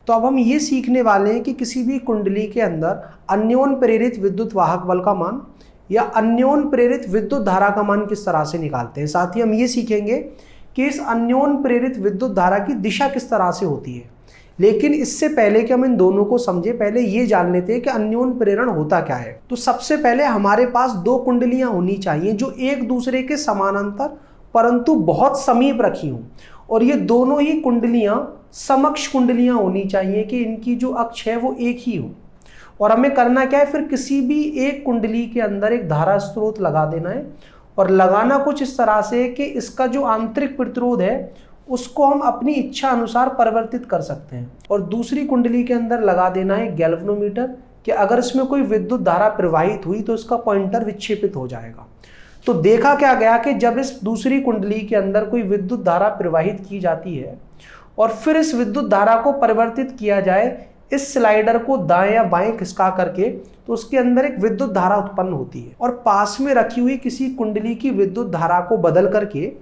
तो अब हम ये सीखने वाले हैं कि किसी भी कुंडली के अंदर अन्योन प्रेरित विद्युत वाहक बल का मान या अन्योन प्रेरित विद्युत धारा का मान किस तरह से निकालते हैं। साथ ही हम ये सीखेंगे कि इस अन्योन प्रेरित विद्युत धारा की दिशा किस तरह से होती है। लेकिन इससे पहले कि हम इन दोनों को समझे, पहले ये जान लेते हैं कि अन्योन प्रेरण होता क्या है। तो सबसे पहले हमारे पास दो कुंडलियां होनी चाहिए जो एक दूसरे के समानांतर परंतु बहुत समीप रखी हों, और ये दोनों ही कुंडलियां समकक्ष कुंडलियां होनी चाहिए कि इनकी जो अक्ष है वो एक ही हो। और हमें करना क्या है, फिर किसी भी एक कुंडली के अंदर एक धारा स्रोत लगा देना है, और लगाना कुछ इस तरह से कि इसका जो आंतरिक प्रतिरोध है उसको हम अपनी इच्छा अनुसार परिवर्तित कर सकते हैं। और दूसरी कुंडली के अंदर लगा देना है गैल्वेनोमीटर कि अगर इसमें कोई विद्युत धारा प्रवाहित हुई तो इसका पॉइंटर विक्षेपित हो जाएगा। तो देखा क्या गया कि जब इस दूसरी कुंडली के अंदर कोई विद्युत धारा प्रवाहित की जाती है और फिर इस विद्युत धारा को परिवर्तित किया जाए इस स्लाइडर को दाएं या बाएं खिसका करके, तो उसके अंदर एक विद्युत धारा उत्पन्न होती है। और पास में रखी हुई किसी कुंडली की विद्युत धारा को बदल करके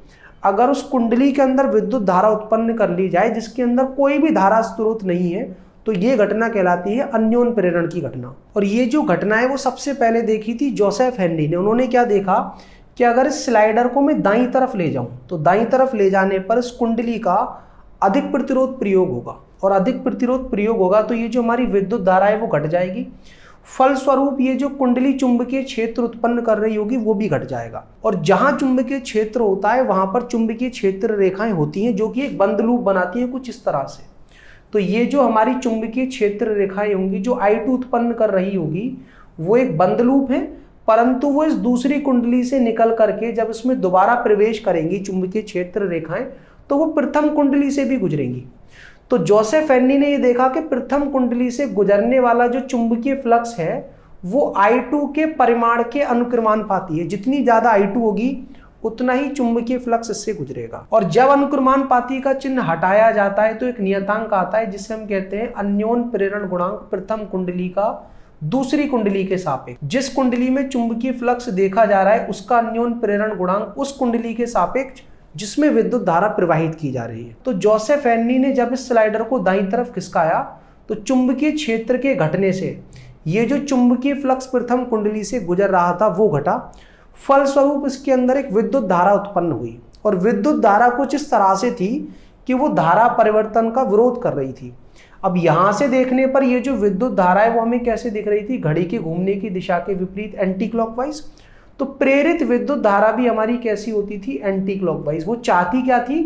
अगर उस कुंडली के अंदर विद्युत धारा उत्पन्न कर ली जाए जिसके अंदर कोई भी धारा स्रोत नहीं है, तो ये घटना कहलाती है अन्योन प्रेरण की घटना। और ये जो घटना है वो सबसे पहले देखी थी जोसेफ हेनरी ने। उन्होंने क्या देखा कि अगर इस स्लाइडर को मैं दाईं तरफ ले जाऊं तो दाईं तरफ ले जाने पर इस कुंडली का अधिक प्रतिरोध प्रयोग होगा, और अधिक प्रतिरोध प्रयोग होगा तो ये जो हमारी विद्युत धारा है वो घट जाएगी। फलस्वरूप ये जो कुंडली चुंबकीय क्षेत्र उत्पन्न कर रही होगी वो भी घट जाएगा। और जहां चुंबकीय क्षेत्र होता है वहां पर चुंबकीय क्षेत्र रेखाएं होती हैं जो कि एक बंद लूप बनाती हैं कुछ इस तरह से। तो ये जो हमारी चुंबकीय क्षेत्र रेखाएं होंगी जो I2 उत्पन्न कर रही होगी वो एक बंद लूप है, परंतु वो इस दूसरी कुंडली से निकल करके जब इसमें दोबारा प्रवेश करेंगी चुंबकीय क्षेत्र रेखाएं तो वो प्रथम कुंडली से भी गुजरेंगी। तो जोसेफ हेनरी ने ये देखा कि प्रथम कुंडली से गुजरने वाला जो चुंबकीय फ्लक्स है वो I2 के परिमाण के अनुक्रमानुपाती है। जितनी ज्यादा I2 होगी उतना ही चुंबकीय फ्लक्स इससे गुजरेगा। और जब अनुक्रमानुपाती का चिन्ह हटाया जाता है तो एक नियतांक आता है जिसे हम कहते हैं अन्योन प्रेरण गुणांक प्रथम कुंडली का दूसरी कुंडली के सापेक्ष। जिस कुंडली में चुंबकीय फ्लक्स देखा जा रहा है उसका अन्योन प्रेरण गुणांक उस कुंडली के सापेक्ष जिसमें विद्युत धारा प्रवाहित की जा रही है। तो जोसेफ हेनरी ने जब इस स्लाइडर को दाईं तरफ खिसकाया तो चुंबकीय क्षेत्र के घटने से ये जो चुंबकीय फ्लक्स प्रथम कुंडली से गुजर रहा था वो घटा। फलस्वरूप इसके अंदर एक विद्युत धारा उत्पन्न हुई, और विद्युत धारा कुछ इस तरह से थी कि वो धारा परिवर्तन का विरोध कर रही थी। अब यहां से देखने पर ये जो विद्युत धारा है वो हमें कैसे दिख रही थी, घड़ी के घूमने की दिशा के विपरीत एंटी क्लॉकवाइज। तो प्रेरित विद्युत धारा भी हमारी कैसी होती थी, एंटी क्लॉकवाइज। वो चाहती क्या थी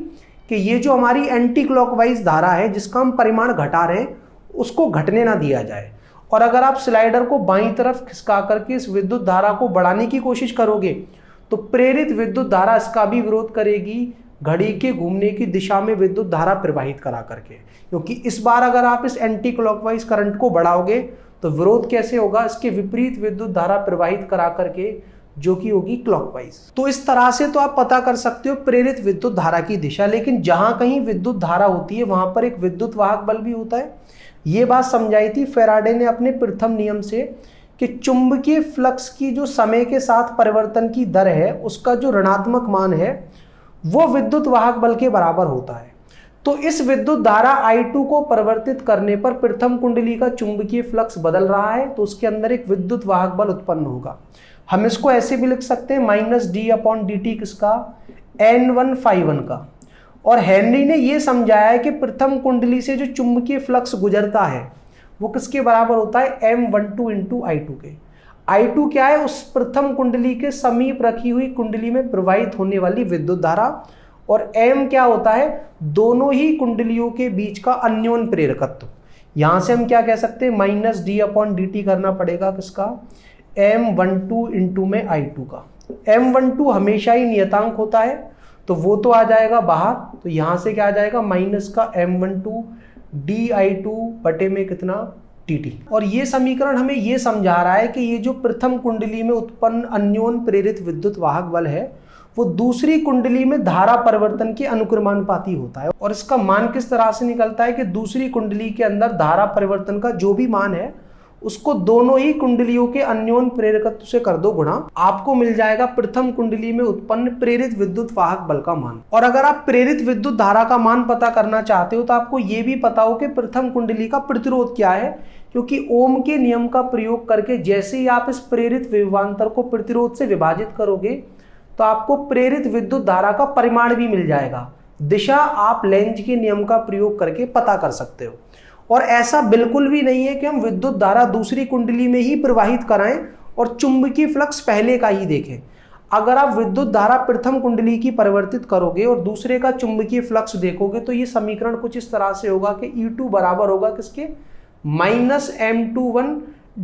कि ये जो हमारी एंटी क्लॉकवाइज धारा है जिसका हम परिमाण घटा रहे हैं उसको घटने ना दिया जाए। और अगर आप स्लाइडर को बाईं तरफ खिसका करके इस विद्युत धारा को बढ़ाने की कोशिश करोगे तो प्रेरित विद्युत धारा इसका भी विरोध करेगी घड़ी के घूमने की दिशा में विद्युत धारा प्रवाहित करा करके। क्योंकि इस बार अगर आप इस एंटी क्लॉकवाइज करंट को बढ़ाओगे तो विरोध कैसे होगा, इसके विपरीत विद्युत धारा प्रवाहित करा करके जो कि होगी क्लॉकवाइज। तो इस तरह से तो आप पता कर सकते हो प्रेरित विद्युत धारा की दिशा। लेकिन जहां कहीं विद्युत धारा होती है वहां पर एक विद्युत वाहक बल भी होता है। ये बात समझाई थी फैराडे ने अपने प्रथम नियम से कि चुंबकीय फ्लक्स की जो समय के साथ परिवर्तन की दर है उसका जो ऋणात्मक मान है वो विद्युत वाहक बल के बराबर होता है। तो इस विद्युत धारा I2 को परिवर्तित करने पर प्रथम कुंडली का चुंबकीय फ्लक्स बदल रहा है तो उसके अंदर एक विद्युत वाहक बल उत्पन्न होगा। हम इसको ऐसे भी लिख सकते हैं -d/dt किसका, N1/1 का। और हेनरी ने यह समझाया है कि प्रथम कुंडली से जो चुंबकीय फ्लक्स गुजरता है वो किसके बराबर होता है, M12 × I2 के। I2 क्या है, उस प्रथम कुंडली के समीप रखी हुई कुंडली में प्रवाहित होने वाली विद्युत धारा, और M क्या होता है, दोनों ही कुंडलियों के बीच का अन्योन प्रेरकत्व। यहां से हम क्या कह सकते हैं, -d/dt करना पड़ेगा किसका, M12 × में I2 का। M12 हमेशा ही नियतांक होता है तो वो तो आ जाएगा बाहर, तो यहां से क्या आ जाएगा माइनस का M12 dI2 बटे में कितना dt। और ये समीकरण हमें ये समझा रहा है कि ये जो प्रथम कुंडली में उत्पन्न अन्योन प्रेरित विद्युत वाहक बल है वो दूसरी कुंडली में धारा परिवर्तन के अनुक्रमानुपाती होता है। और इसका मान किस तरह से निकलता है कि दूसरी कुंडली के अंदर धारा परिवर्तन का जो भी मान है उसको दोनों ही कुंडलियों के अन्योन प्रेरकत्व से कर दो गुणा, आपको मिल जाएगा प्रथम कुंडली में उत्पन्न प्रेरित विद्युत वाहक बल का मान। और अगर आप प्रेरित विद्युत धारा का मान पता करना चाहते हो तो आपको यह भी पता हो कि प्रथम कुंडली का प्रतिरोध क्या है, क्योंकि ओम के नियम का प्रयोग करके जैसे ही आप इस प्रेरित विभवांतर को प्रतिरोध से विभाजित करोगे तो आपको प्रेरित विद्युत धारा का परिमाण भी मिल जाएगा। दिशा आप लेंज के नियम का प्रयोग करके पता कर सकते हो। और ऐसा बिल्कुल भी नहीं है कि हम विद्युत धारा दूसरी कुंडली में ही प्रवाहित कराएं और चुंबकीय फ्लक्स पहले का ही देखें। अगर आप विद्युत धारा प्रथम कुंडली की परिवर्तित करोगे और दूसरे का चुंबकीय फ्लक्स देखोगे तो ये समीकरण कुछ इस तरह से होगा कि E2 बराबर होगा किसके, -M21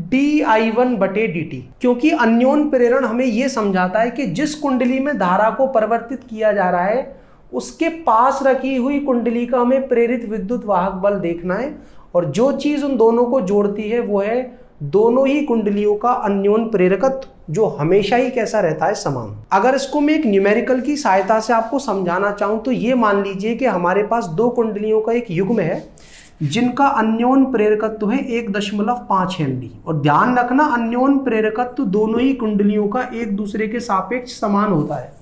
dI1/dt। क्योंकि अन्योन प्रेरण हमें यह समझाता है कि जिस कुंडली में धारा को परिवर्तित किया जा रहा है उसके पास रखी हुई कुंडली का हमें प्रेरित विद्युत वाहक बल देखना है, और जो चीज उन दोनों को जोड़ती है वो है दोनों ही कुंडलियों का अन्योन प्रेरकत्व, जो हमेशा ही कैसा रहता है, समान। अगर इसको मैं एक न्यूमेरिकल की सहायता से आपको समझाना चाहूं तो ये मान लीजिए कि हमारे पास दो कुंडलियों का एक युग्म है जिनका अन्योन प्रेरकत्व है 1.5 हेनरी। और ध्यान रखना, अन्योन प्रेरकत्व दोनों ही कुंडलियों का एक दूसरे के सापेक्ष समान होता है।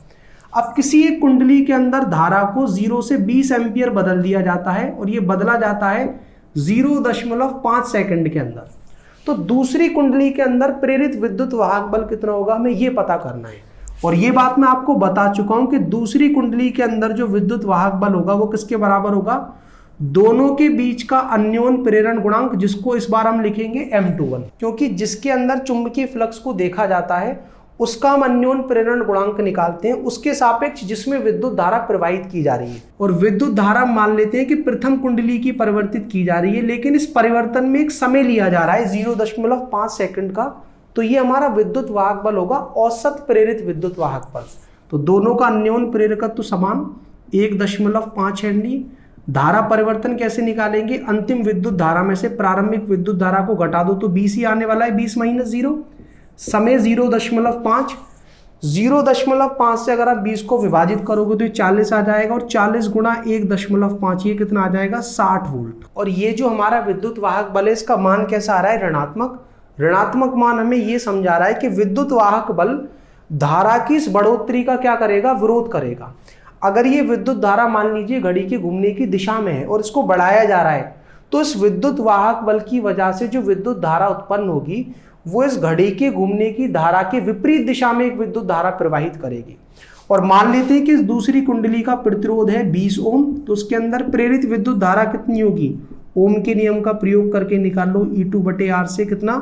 अब किसी एक कुंडली के अंदर धारा को 0 से 20 एम्पियर बदल दिया जाता है और ये बदला जाता है 0.5 सेकंड के अंदर। तो दूसरी कुंडली के अंदर प्रेरित विद्युत वाहक बल कितना होगा हमें ये पता करना है। और ये बात मैं आपको बता चुका हूं कि दूसरी कुंडली के अंदर जो विद्युत वाहक बल होगा वो किसके बराबर होगा, दोनों के बीच का अन्योन प्रेरण गुणांक, जिसको इस बार हम लिखेंगे M21, क्योंकि जिसके अंदर चुंबकीय फ्लक्स को देखा जाता है उसका हम अन्योन प्रेरण गुणांक निकालते हैं उसके सापेक्ष जिसमें विद्युत धारा प्रवाहित की जा रही है। और विद्युत धारा मान लेते हैं कि प्रथम कुंडली की परिवर्तित की जा रही है, लेकिन इस परिवर्तन में एक समय लिया जा रहा है 0.5 सेकंड का। तो ये हमारा विद्युत वाहक बल होगा, औसत प्रेरित विद्युत वाहक बल। तो दोनों का अन्योन प्रेरकत्व समान 1.5 हेनरी। धारा परिवर्तन कैसे निकालेंगे, अंतिम विद्युत धारा में से प्रारंभिक विद्युत धारा को घटा दो तो 20 ही आने वाला है, 20 - 0, समय 0.5, 0.5 से अगर आप 20 को विभाजित करोगे तो ये 40 आ जाएगा, और 40 गुणा 1.5 ये कितना आ जाएगा, 60 वोल्ट। और ये जो हमारा विद्युत वाहक बल है इसका मान कैसा आ रहा है, ऋणात्मक। ऋणात्मक मान हमें ये समझा रहा है कि विद्युत वाहक बल धारा की इस बढ़ोतरी का क्या करेगा, विरोध करेगा। अगर ये विद्युत धारा मान लीजिए घड़ी के घूमने की दिशा में है और इसको बढ़ाया जा रहा है तो इस विद्युत वाहक बल की वजह से जो विद्युत धारा उत्पन्न होगी वो इस घड़ी के घूमने की धारा के विपरीत दिशा में एक विद्युत धारा प्रवाहित करेगी। और मान लेते हैं कि इस दूसरी कुंडली का प्रतिरोध है 20 ओम, तो उसके अंदर प्रेरित विद्युत धारा कितनी होगी, ओम के नियम का प्रयोग करके निकाल लो, E2/R से कितना,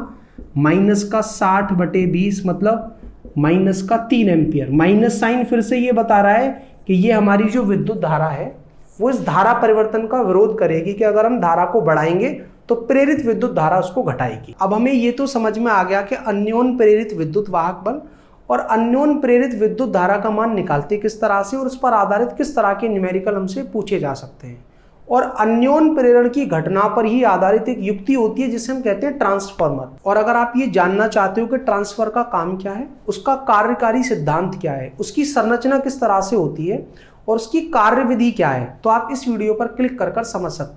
-60/20 मतलब -3 एम्पियर। माइनस साइन फिर से ये बता रहा है कि ये हमारी जो विद्युत धारा है वो इस धारा परिवर्तन का विरोध करेगी कि अगर हम धारा को बढ़ाएंगे तो प्रेरित विद्युत धारा उसको घटाएगी। अब हमें ये तो समझ में आ गया कि अन्योन प्रेरित विद्युत वाहक बल और अन्योन प्रेरित विद्युत धारा का मान निकालते किस तरह से और उस पर आधारित किस तरह के न्यूमेरिकल हमसे पूछे जा सकते हैं। और अन्योन प्रेरण की घटना पर ही आधारित एक युक्ति होती है जिसे हम कहते हैं ट्रांसफार्मर। और अगर आप ये जानना चाहते हो कि ट्रांसफर का काम क्या है, उसका कार्यकारी सिद्धांत क्या है, उसकी संरचना किस तरह से होती है और उसकी कार्यविधि क्या है, तो आप इस वीडियो पर क्लिक कर समझ सकते हैं।